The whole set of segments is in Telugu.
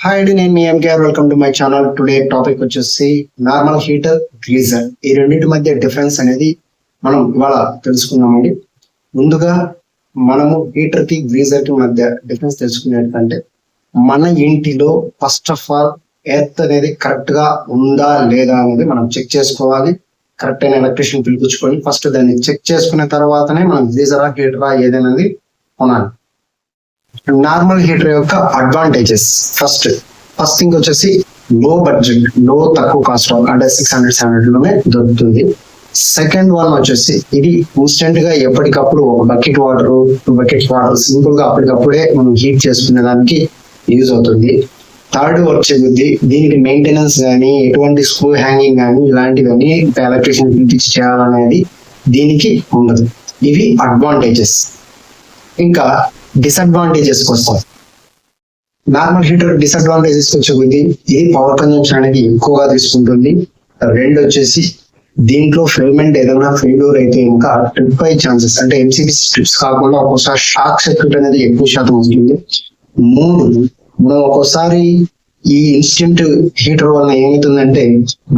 హాయ్ అండి, నేను మీ MKR. Welcome to my channel. Today topic వచ్చేసి నార్మల్ హీటర్, గ్రీజర్. ఈ రెండింటి మధ్య డిఫరెన్స్ అనేది మనం ఇవాళ తెలుసుకుందామండి. ముందుగా మనము హీటర్ కి గ్రీజర్ కి మధ్య డిఫరెన్స్ తెలుసుకునేటంటే మన ఇంటిలో ఫస్ట్ ఆఫ్ ఆల్ ఎర్త్ అనేది కరెక్ట్ గా ఉందా లేదా అనేది మనం చెక్ చేసుకోవాలి. కరెక్ట్ అయిన ఎలక్ట్రీషియన్ పిలిపించుకొని ఫస్ట్ దాన్ని చెక్ చేసుకున్న తర్వాతనే మనం గ్రీజరా హీటరా ఏదైనది కొనాలి. నార్మల్ హీటర్ యొక్క అడ్వాంటేజెస్ ఫస్ట్ థింగ్ వచ్చేసి లో బడ్జెట్, తక్కువ కాస్ట్ అంటే 600-700 లోనే దొరుకుతుంది. సెకండ్ వన్ వచ్చేసి ఇది ఇన్స్టెంట్ గా ఎప్పటికప్పుడు ఒక bucket water 2 buckets water simple గా అప్పటికప్పుడే మనం హీట్ చేసుకునే దానికి యూజ్ అవుతుంది. థర్డ్ వచ్చేది దీనికి మెయింటెనెన్స్ కానీ ఎటువంటి స్క్రూ హ్యాంగింగ్ కానీ ఇలాంటివన్నీ ఎలక్ట్రీషియన్ పిలిచి చేయాలనేది దీనికి ఉండదు. ఇవి అడ్వాంటేజెస్. ఇంకా డిసడ్వాంటేజెస్ కోసం నార్మల్ హీటర్ డిసడ్వాంటేజెస్ వచ్చేది ఇది పవర్ కన్జంప్షన్ అనేది ఎక్కువగా తీసుకుంటుంది. రెండు వచ్చేసి దీంట్లో ఫిల్మెంట్ ఏదైనా ఫెయిల్యూర్ అయితే ఇంకా ట్రిప్ అయ్యే ఛాన్సెస్ అంటే ఎంసీబీ స్ట్రిప్స్ కాకుండా ఒక్కోసారి షాక్ సర్క్యూట్ అనేది ఎక్కువ శాతం వస్తుంది. మూడు, మనం ఒక్కోసారి ఈ ఇన్స్టెంట్ హీటర్ వల్ల ఏమవుతుందంటే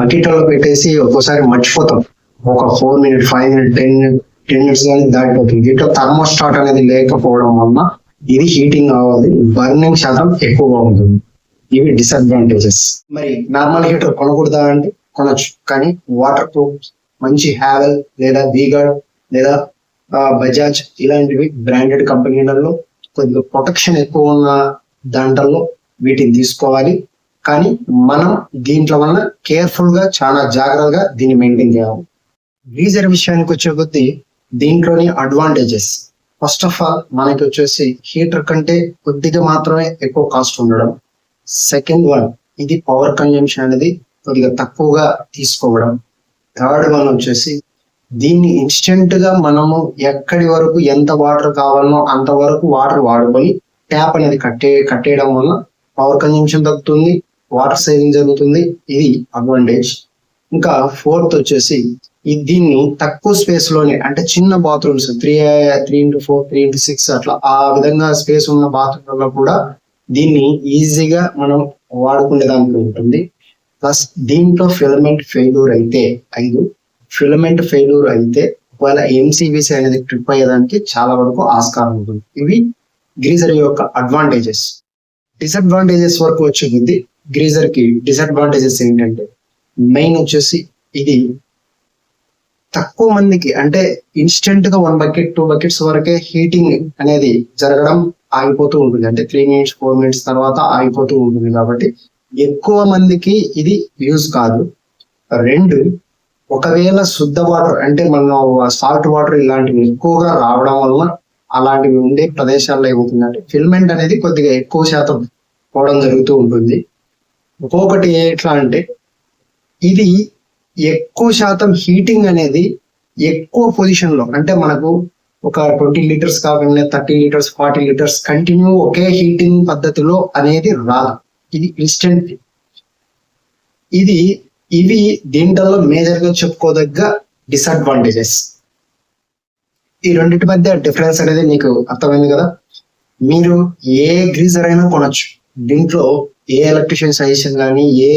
బకెట్ లో పెట్టేసి ఒక్కోసారి మర్చిపోతాం. ఒక 4 minutes 5 minutes 10 minutes కానీ దాటిపోతుంది. దీంట్లో థర్మోస్టాట్ అనేది లేకపోవడం వల్ల ఇది హీటింగ్ అవ్వాలి, బర్నింగ్ శాతం ఎక్కువగా ఉంటుంది. ఇవి డిసడ్వాంటేజెస్. మరి నార్మల్ హీటర్ కొనకూడదా అంటే కొనొచ్చు, కానీ వాటర్ ప్రూఫ్ మంచి హ్యావెల్ లేదా వీగార్డ్ లేదా బజాజ్ ఇలాంటివి బ్రాండెడ్ కంపెనీలలో కొద్దిగా ప్రొటెక్షన్ ఎక్కువ ఉన్న దాంట్లో వీటిని తీసుకోవాలి. కానీ మనం దీంట్లో వల్ల కేర్ఫుల్ గా చాలా జాగ్రత్తగా దీన్ని మెయింటైన్ చేయాలి. గ్రీజర్ విషయానికి వచ్చే కొద్దీ దీంట్లోని అడ్వాంటేజెస్ ఫస్ట్ ఆఫ్ ఆల్ మనకి వచ్చేసి హీటర్ కంటే కొద్దిగా మాత్రమే ఎక్కువ కాస్ట్ ఉండడం. సెకండ్ వన్ ఇది పవర్ కన్జంప్షన్ అనేది కొద్దిగా తక్కువగా తీసుకోవడం. థర్డ్ వన్ వచ్చేసి దీన్ని ఇన్స్టెంట్ గా మనము ఎక్కడి వరకు ఎంత వాటర్ కావాలనో అంతవరకు వాటర్ వాడుకొని ట్యాప్ అనేది కట్టేయడం వల్ల పవర్ కన్జంప్షన్ తగ్గుతుంది, వాటర్ సేవింగ్ జరుగుతుంది. ఇది అడ్వాంటేజ్. ఇంకా ఫోర్త్ వచ్చేసి దీన్ని తక్కువ స్పేస్ లోనే అంటే చిన్న బాత్రూమ్స్ 3x4 3x6 అట్లా ఆ విధంగా స్పేస్ ఉన్న బాత్రూమ్ లో కూడా దీన్ని ఈజీగా మనం వాడుకునేదానికి ఉంటుంది. ప్లస్ దీంట్లో ఫిలమెంట్ ఫెయిల్యూర్ అయితే ఒకవేళ ఎంసీబీసీ అనేది ట్రిప్ అయ్యేదానికి చాలా వరకు ఆస్కారం ఉంటుంది. ఇవి గ్రీజర్ యొక్క అడ్వాంటేజెస్. డిసడ్వాంటేజెస్ వరకు వచ్చేది గ్రీజర్ కి డిసడ్వాంటేజెస్ ఏంటంటే మెయిన్ వచ్చేసి ఇది తక్కువ మందికి అంటే ఇన్స్టెంట్ గా 1 bucket 2 buckets వరకే హీటింగ్ అనేది జరగడం ఆగిపోతూ ఉంటుంది. అంటే 3 minutes 4 minutes తర్వాత ఆగిపోతూ ఉంటుంది. కాబట్టి ఎక్కువ మందికి ఇది యూజ్ కాదు. రెండు, ఒకవేళ శుద్ధ వాటర్ అంటే మనం సాల్ట్ వాటర్ ఇలాంటివి ఎక్కువగా రావడం వల్ల అలాంటివి ఉండే ప్రదేశాల్లో ఏమవుతుందంటే ఫిల్మెంట్ అనేది కొద్దిగా ఎక్కువ శాతం పోవడం జరుగుతూ ఉంటుంది. ఇంకొకటి ఎట్లా అంటే ఇది ఎక్కువ శాతం హీటింగ్ అనేది ఎక్కువ పొజిషన్ లో అంటే మనకు ఒక 20 liters కాకుండా 30 liters 40 liters కంటిన్యూ ఒకే హీటింగ్ పద్ధతిలో అనేది రాదు. ఇది ఇన్స్టెంట్. ఇవి దీంట్లో మేజర్ గా చెప్పుకోదగ్గ డిసడ్వాంటేజెస్. ఈ రెండింటి మధ్య డిఫరెన్స్ అనేది మీకు అర్థమైంది కదా. మీరు ఏ గ్రీజర్ అయినా కొనొచ్చు. దీంట్లో ఏ ఎలక్ట్రీషియన్ సజెషన్ కానీ ఏ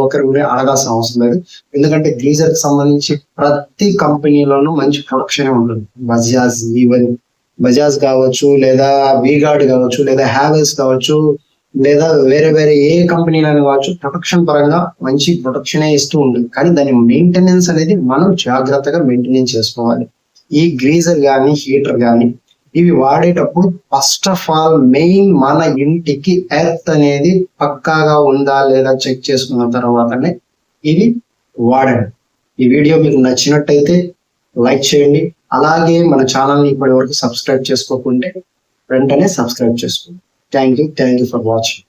ఒకరు అడగాల్సిన అవసరం లేదు. ఎందుకంటే గ్రీజర్ కి సంబంధించి ప్రతి కంపెనీలోనూ మంచి ప్రొడక్షన్ ఉంటుంది. బజాజ్ కావచ్చు, లేదా వీగార్డ్ కావచ్చు, లేదా హ్యావెల్స్ కావచ్చు, లేదా వేరే ఏ కంపెనీలను కావచ్చు, ప్రొటెక్షన్ పరంగా మంచి ప్రొటెక్షనే ఇస్తూ ఉంటుంది. కానీ దాని మెయింటెనెన్స్ అనేది మనం జాగ్రత్తగా మెయింటెనెన్స్ చేసుకోవాలి. ఈ గ్రీజర్ కానీ హీటర్ కానీ ఇవి వాడేటప్పుడు ఫస్ట్ ఆఫ్ ఆల్ మెయిన్ మన ఇంటికి ఎర్త్ అనేది పక్కాగా ఉందా లేదా చెక్ చేసుకున్న తర్వాతనే ఇవి వాడండి. ఈ వీడియో మీకు నచ్చినట్టయితే లైక్ చేయండి. అలాగే మన ఛానల్ని ఇప్పటి వరకు సబ్స్క్రైబ్ చేసుకోకుంటే వెంటనే సబ్స్క్రైబ్ చేసుకోండి. Thank you for watching.